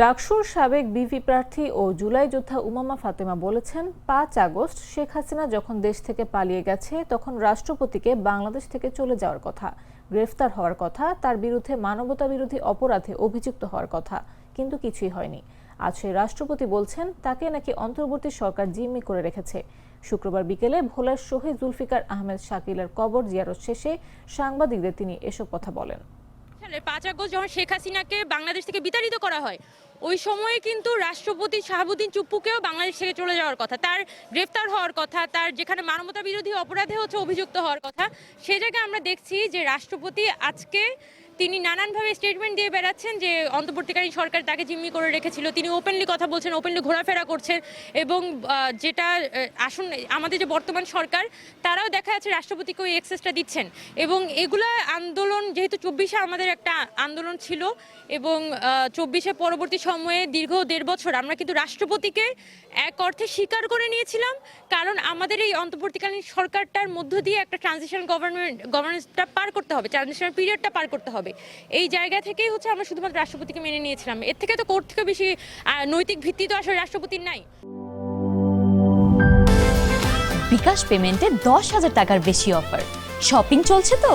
ডাকসুর সাবেক বিপি প্রার্থী ও জুলাই যোদ্ধা উমামা ফাতেমা বলেছেন, ৫ আগস্ট শেখ হাসিনা যখন দেশ থেকে পালিয়ে গেছে তখন রাষ্ট্রপতিকে বাংলাদেশ থেকে চলে যাওয়ার কথা, গ্রেফতার হওয়ার কথা, তার বিরুদ্ধে মানবতাবিরোধী অপরাধে অভিযুক্ত হওয়ার কথা, কিন্তু কিছুই হয়নি। আজ সেই রাষ্ট্রপতি বলছেন তাকে নাকি অন্তর্বর্তী সরকার জিম্মি করে রেখেছে। শুক্রবার বিকেলে ভোলার শহীদ জুলফিকার আহমেদ শাকিলের কবর জিয়ারত শেষে সাংবাদিকদের তিনি এসব কথা বলেন। ৫ আগস্ট যখন শেখ হাসিনাকে বাংলাদেশ থেকে বিতাড়িত করা হয়, ওই সময়ে কিন্তু রাষ্ট্রপতি শাহাবুদ্দিন চুপ্পুকেও বাংলাদেশ থেকে চলে যাওয়ার কথা, তার গ্রেফতার হওয়ার কথা, তার যেখানে মানবতা বিরোধী অপরাধে অভিযুক্ত হওয়ার কথা। সে জায়গায় আমরা দেখছি যে রাষ্ট্রপতি আজকে তিনি নানানভাবে স্টেটমেন্ট দিয়ে বেড়াচ্ছেন যে অন্তর্বর্তীকালীন সরকার তাকে জিম্মি করে রেখেছিল। তিনি ওপেনলি কথা বলছেন, ওপেনলি ঘোরাফেরা করছেন, এবং যেটা আসুন আমাদের যে বর্তমান সরকার তারাও দেখা যাচ্ছে রাষ্ট্রপতিকে ওই অ্যাক্সেসটা দিচ্ছেন। এবং এগুলা আন্দোলন, যেহেতু ২৪-এ আমাদের একটা আন্দোলন ছিল এবং ২৪-এ পরবর্তী সময়ে দীর্ঘ ১.৫ বছর আমরা কিন্তু রাষ্ট্রপতিকে এক অর্থে স্বীকার করে নিয়েছিলাম, কারণ আমাদের এই অন্তর্বর্তীকালীন সরকারটার মধ্য দিয়ে একটা ট্রানজিশনাল গভর্নেন্সটা পার করতে হবে, ট্রানজিশনাল পিরিয়ডটা পার করতে হবে। এই জায়গা থেকেই আমরা শুধুমাত্র রাষ্ট্রপতিকে মেনে নিয়েছিলাম। এর থেকে তো কোর্ট থেকে বেশি নৈতিক ভিত্তি তো আসলে রাষ্ট্রপতির নাই। বিকাশ পেমেন্টে ১০,০০০ টাকার বেশি অফার, শপিং চলছে তো।